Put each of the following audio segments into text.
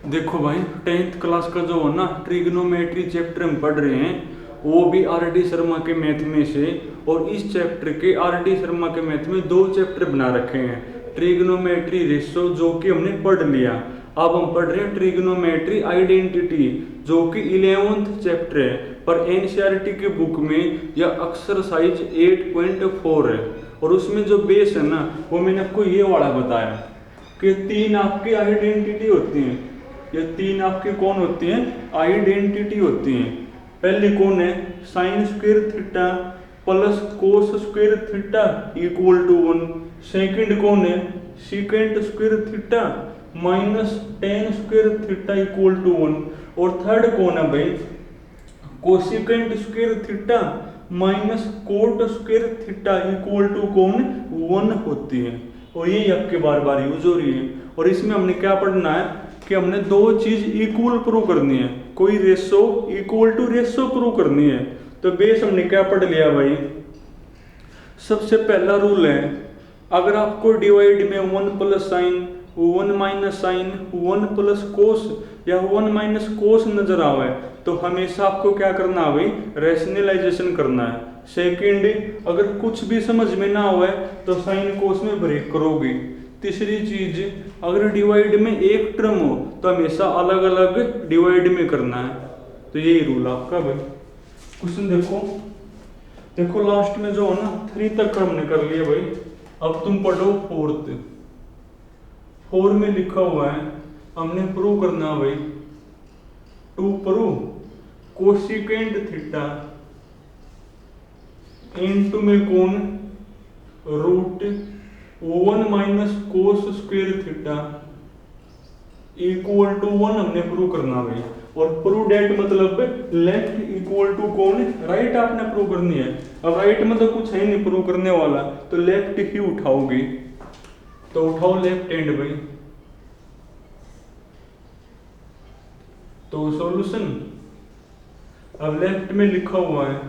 देखो भाई, 10th class का जो है ना ट्रिग्नोमेट्री चैप्टर हम पढ़ रहे हैं, वो भी आर डी शर्मा के मैथ में से। और इस चैप्टर के आर डी शर्मा के मैथ में दो चैप्टर बना रखे हैं, ट्रिग्नोमेट्री रेशो जो कि हमने पढ़ लिया। अब हम पढ़ रहे हैं ट्रिग्नोमेट्री आइडेंटिटी जो कि 11th चैप्टर है, पर एनसीईआरटी की बुक में यह एक्सरसाइज 8.4 है। और उसमें जो बेस है ना, वो मैंने आपको ये वाला बताया कि तीन आपकी आइडेंटिटी होती हैं। ये तीन आपकी कौन होती हैं? आइडेंटिटी होती हैं। पहली कौन है? Sine square theta plus cos square theta equal to 1। Second कौन है? Secant square theta minus tan square theta equal to 1। और थर्ड कौन है भाई? Cosecant square theta minus cot square theta equal to कौन? 1 होती है। और ये आपके बार बार यूज हो रही है। और इसमें हमने क्या पढ़ना है कि हमने दो चीज इक्वल प्रूव करनी है, कोई ratio equal to ratio prove करनी है। तो बेस हमने क्या पढ़ लिया भाई? सबसे पहला रूल है, अगर आपको डिवाइड में 1 plus sine 1 minus sine 1 plus cos या 1 माइनस कोस नजर आवे तो हमेशा आपको क्या करना है भाई? रैशनलाइजेशन करना है। सेकंड, अगर कुछ भी समझ में ना आवे तो साइन कोस में ब्रेक करोगे। तीसरी चीज, अगर डिवाइड में एक टर्म हो तो हमेशा अलग अलग डिवाइड में करना है। तो यही रूल आपका भाई। क्वेश्चन देखो लास्ट में जो है ना 3 तक हमने कर लिया भाई। अब तुम पढ़ो 4th। 4 में लिखा हुआ है, हमने प्रूव करना भाई to prove cosecant theta into में कौन root 1 minus cos square theta equal to 1 हमने प्रूव करना भाई। और प्रूव डेट मतलब लेफ्ट इक्वल टू कौन? राइट आपने प्रूव करनी है। अब राइट में तो कुछ है नहीं प्रूव करने वाला, तो लेफ्ट ही उठाओगे। तो उठाओ लेफ्ट हैंड भाई। तो सॉल्यूशन, अब लेफ्ट में लिखा हुआ है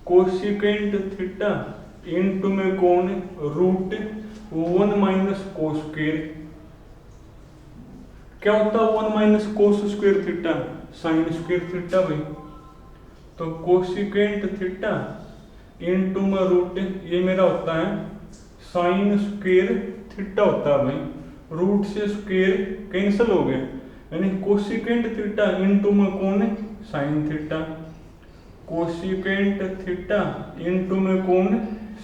कोसिकेंट थीटा इनटू में कौन? Root 1 minus cos square. क्या होता है 1 minus cos square theta? Sine square theta भाई। तो कोसिकेंट थीटा इनटू में रूट, ये मेरा होता है साइन स्क्वायर थीटा होता है भाई। रूट से स्क्वायर कैंसिल हो गए, यानी कोसिकेंट थीटा इनटू में कौन? Sine theta. Cosecant theta into में कौन?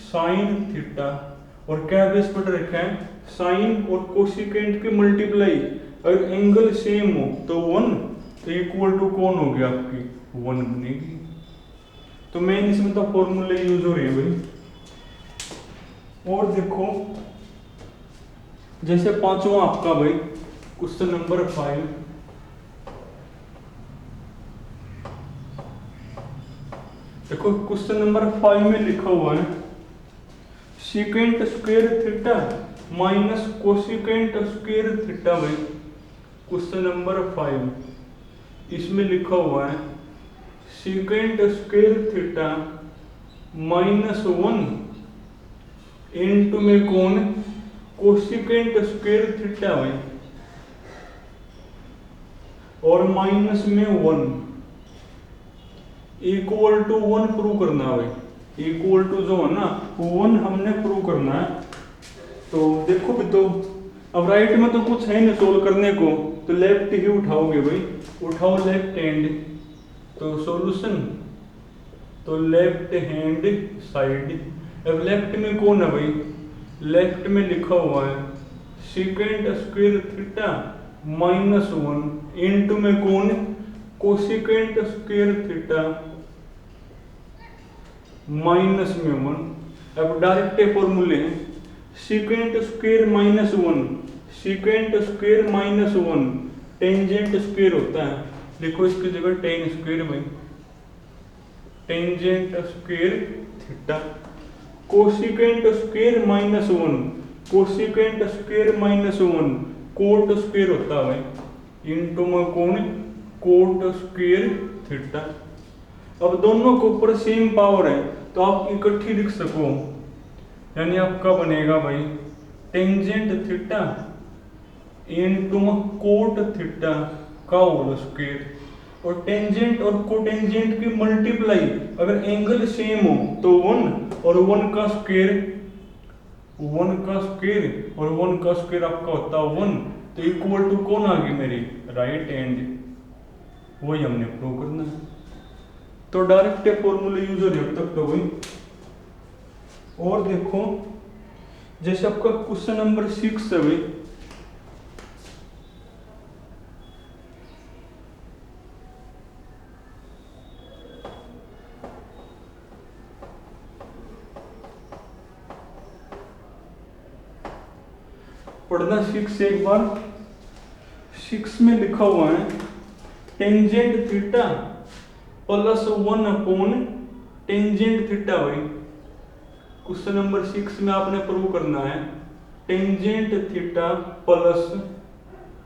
Sine theta. और क्या बेस पर रखा है? साइन और कोसिकेंट के मल्टीप्लाई। अगर एंगल सेम हो तो 1, तो इक्वल टू कौन हो गया आपकी? 1 बनेगी। तो मेन इसमें तो फॉर्मूले यूज हो रहे हैं भाई। और देखो जैसे पांचवा आपका भाई क्वेश्चन नंबर 5। देखो क्वेश्चन नंबर 5 में लिखा हुआ है secant square theta minus cosecant square theta भाई। क्वेश्चन नंबर 5 इसमें लिखा हुआ है secant square theta minus 1 into में कौन? कोसिकेंट स्क्वायर थीटा भाई। और माइनस में 1 इक्वल टू 1 प्रूव करना है भाई। इक्वल टू जो है ना 1 हमने प्रूव करना है। तो देखो भी, तो अब राइट में तो कुछ है नहीं सोल्व करने को, तो लेफ्ट ही उठाओगे भाई। उठाओ लेफ्ट हैंड। तो सॉल्यूशन, तो लेफ्ट हैंड साइड। अब लेफ्ट में कौन है भाई? लेफ्ट में लिखा हुआ है secant square theta minus 1 into में कौन? कोसिकेंट स्क्वायर थीटा माइनस में 1। अब डायरेक्ट फॉर्मूले हैं secant square minus 1, secant square minus 1 tangent square होता है। देखो इसकी जगह टेन स्क्वायर में tangent square theta. Cosecant square minus 1, cosecant square minus 1 coat square होता है इनटू में कौन? Coat square theta. अब दोनों के ऊपर सेम पावर है तो आप इकट्ठी लिख सको, यानी आपका बनेगा भाई tangent theta into cot theta का होल स्क्वायर। और टेंजेंट और कोटेंजेंट की मल्टीप्लाई अगर एंगल सेम हो तो 1 और 1 का स्क्वायर, 1 का स्क्वायर और 1 का स्क्वायर आपका होता है 1, तो इक्वल टू कौन आ गई मेरी राइट हैंड। वही हमने प्रूव करना है। तो डायरेक्ट फॉर्मूले यूज हो रहे अब तक तो वही। और देखो जैसे आपका क्वेश्चन नंबर 6 है भाई, पढ़ना 6 एक बार। 6 में लिखा हुआ है tangent theta plus 1 upon tangent theta भाई। क्वेश्चन नंबर 6 में आपने प्रूव करना है tangent theta plus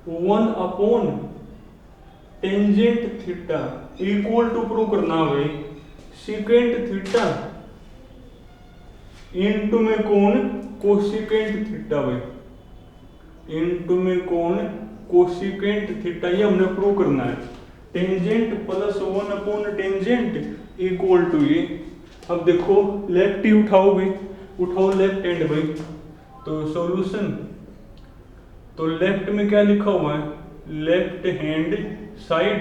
1 upon tangent theta equal to prove करना है भाई सेकेंड थीटा इनटू में कौन कोसेकेंट थीटा भाई, इनटू में कौन कोसेकेंट थीटा, ये हमने प्रूव करना है। Tangent plus 1 upon tangent equal to ये। अब देखो लेफ्ट ही उठाओ भाई, उठाओ लेफ्ट हैंड भाई, तो सॉल्यूशन, तो लेफ्ट में क्या लिखा हुआ है लेफ्ट हैंड साइड,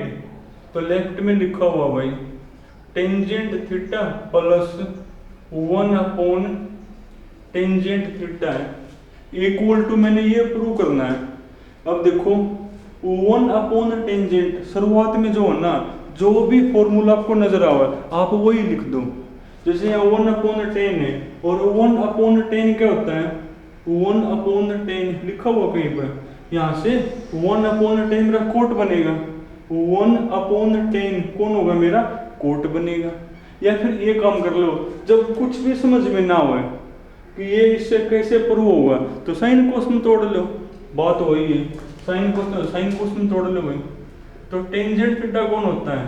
तो लेफ्ट में लिखा हुआ भाई tangent theta plus 1 upon tangent theta है इक्वल टू, मैंने ये प्रूव करना है। अब देखो 1 अपॉन टेंजेंट शुरुआत में जो है ना, जो भी फॉर्मूला आपको नजर आवा आप वही लिख दो। जैसे यहाँ 1 अपॉन 10 है और 1 अपॉन 10 क्या होता है 1 अपॉन 10 लिखा हुआ कहीं पर, यहाँ से 1 अपॉन 10 मेरा कोट बनेगा, 1 अपॉन 10 कौन होगा मेरा कोट बनेगा। या फिर ये काम कर लो, जब कुछ भी समझ में ना हो कि ये इससे कैसे प्रूव होगा तो साइन कोस में तोड़ लो, बात वही है, साइन कोस में तोड़ लो भाई। तो टेंजेंट थीटा कौन होता है,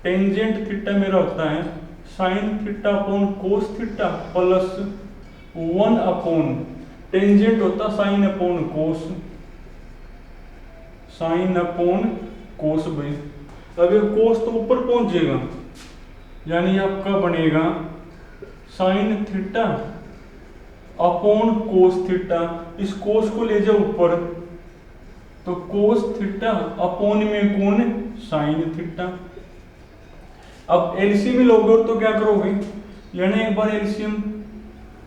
टेंजेंट थीटा मेरा होता है sine theta upon cos theta plus 1 upon tangent होता sine upon cos, sine upon cos भाई। अगर कोस तो ऊपर पहुंचेगा यानी आपका बनेगा sine theta upon cos theta, इस कोस को ले जाओ ऊपर तो कोस थीटा अपॉन में कौन साइन थीटा। अब एलसीएम लोगे तो क्या करोगे यानी एक बार एलसीएम,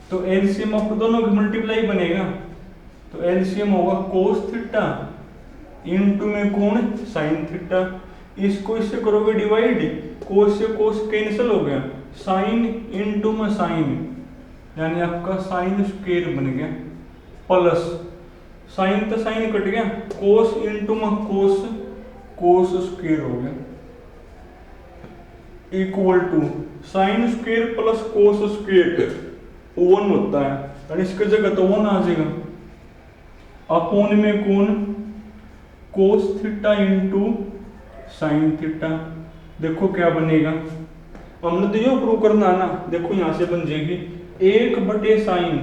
तो एलसीएम आपको दोनों की मल्टीप्लाई बनेगा, तो एलसीएम होगा कोस थीटा इनटू में कौन साइन थीटा। इसको इससे करोगे डिवाइड, कोस से कोस कैंसिल हो गया, साइन इनटू में साइन यानी आपका साइन स्क्वायर बन गया प्लस साइन तो साइन कट गया, कोस इनटू में कोस, कोस स्क्वायर हो गया equal to sine square plus cos square 1 होता है और इसकी जगह तो 1 आ जाएगा अपॉन में कौन कोस थीटा इंटू साइन थीटा। देखो क्या बनेगा, हमने तो ये प्रूव करना है ना, देखो यहां से बन जाएगी 1/साइन,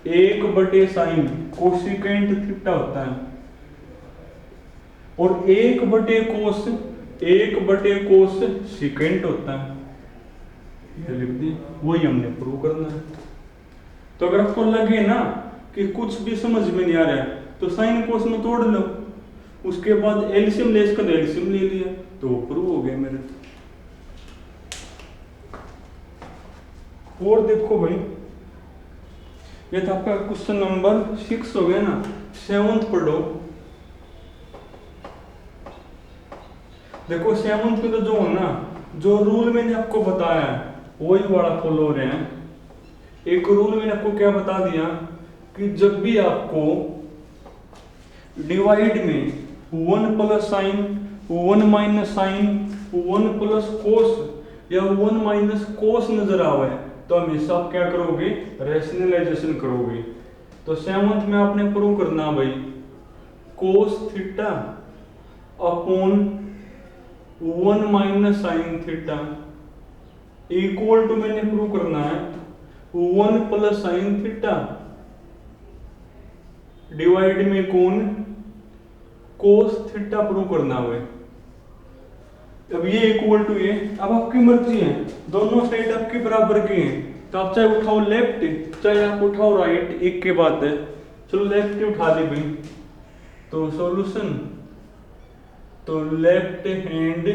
1/साइन कोसेकेंट थीटा होता है और 1/कोस, 1/कोस सेकेंट होता है, ये लिख दी, वही हमने प्रूव करना है। तो अगर आपको लगे ना कि कुछ भी समझ में नहीं आ रहा है तो साइन कोस में तोड़ लो, उसके बाद एलसीएम ले इसका, एलसीएम ले लिया तो वो प्रूव हो गया मेरे। और देखो भाई ये था आपका क्वेश्चन नंबर 6 हो गया ना। 7th पढ़ो, देखो 7th में तो जो है ना, जो रूल मैंने आपको बताया है वही वाला फॉलो हो रहे हैं। एक रूल मैंने आपको क्या बता दिया कि जब भी आपको डिवाइड में 1 plus sine, 1 minus sine, 1 plus cos या 1 माइनस कोस नजर आवे तो हमेशा आप क्या करोगे रैशनलाइजेशन करोगे। तो 7th में आपने प्रूव करना भाई cos theta upon 1 minus sine theta equal to, मैंने प्रूव करना है 1 प्लस साइन थीटा डिवाइड में कौन कोस थीटा प्रूव करना है। अब ये इक्वल टू ये, अब आपकी मर्जी है, दोनों साइड आपकी बराबर की हैं, तो आप चाहे उठाओ लेफ्ट चाहे आप उठाओ राइट, एक के बात है। चलो लेफ्ट उठा दी भाई, तो सॉल्यूशन तो लेफ्ट हैंड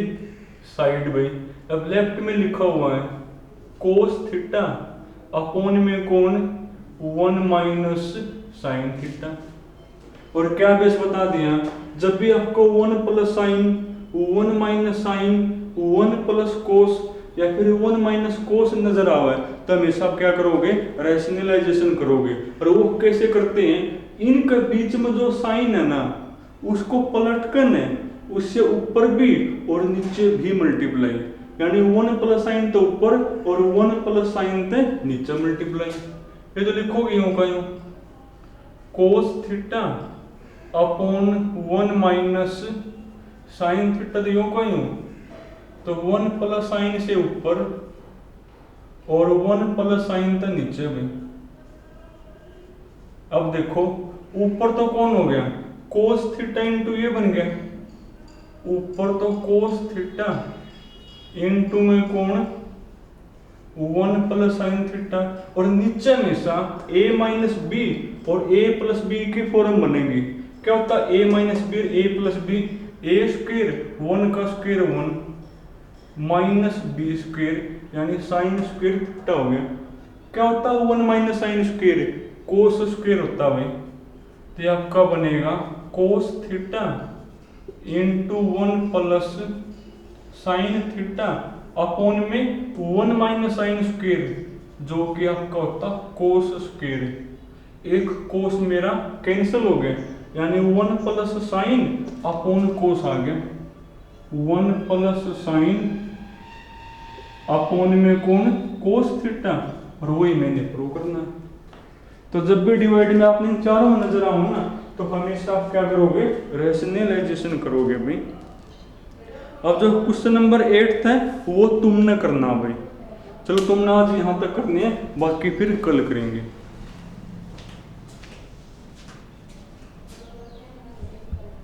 साइड भाई। अब लेफ्ट में लिखा हुआ है कोस थीटा अपॉन में कौन 1 माइनस साइन थीटा। और क्या बेस बता दिया, जब भी आपको 1 plus sine 1 minus sine 1 plus cos या फिर 1 माइनस कोस नजर आवे तो हमेशा आप क्या करोगे, रैशनलाइजेशन करोगे। और वो कैसे करते हैं, इनके बीच में जो साइन है ना उसको पलटकर है उससे ऊपर भी और नीचे भी मल्टीप्लाई, यानी 1 प्लस साइन तो ऊपर और 1 प्लस साइन तो नीचे मल्टीप्लाई। ये तो लिखोगे यूं का यूं कोस theta upon 1 minus sine theta, तो यूं का यूं, तो 1 प्लस साइन से ऊपर और 1 प्लस साइन तो नीचे भी। अब देखो ऊपर तो कौन हो गया, कोस थीटा इंटू ये बन गया, ऊपर तो कोस थीटा इंटू में कौन 1 प्लस साइन थीटा, और नीचे हमेशा a माइनस बी और a प्लस बी की फॉर्म बनेगी। क्या होता है a minus B a plus B, a square 1 का स्क्वायर 1 माइनस बी स्क्वायर यानी साइन स्क्वायर थीटा हो गया। क्या होता है 1 minus sine square cos square होता है भाई, तो ये आपका बनेगा cos theta into 1 plus sine theta upon में 1 माइनस साइन स्क्वायर जो कि आपका होता कोस स्क्वायर। एक कोस मेरा कैंसिल हो गया यानी 1 प्लस साइन अपॉन कोस आ गया, 1 प्लस साइन अपॉन में कौन कोस थीटा, और वही मैंने प्रूव करना। तो जब भी डिवाइड में आपने चारों नजर आओ ना तो हमेशा आप क्या करोगे, रैशनलाइजेशन करोगे भाई। अब जो क्वेश्चन नंबर 8 था वो तुमने करना भाई। चलो तुमने आज यहाँ तक करनी है, बाकी फिर कल करेंगे।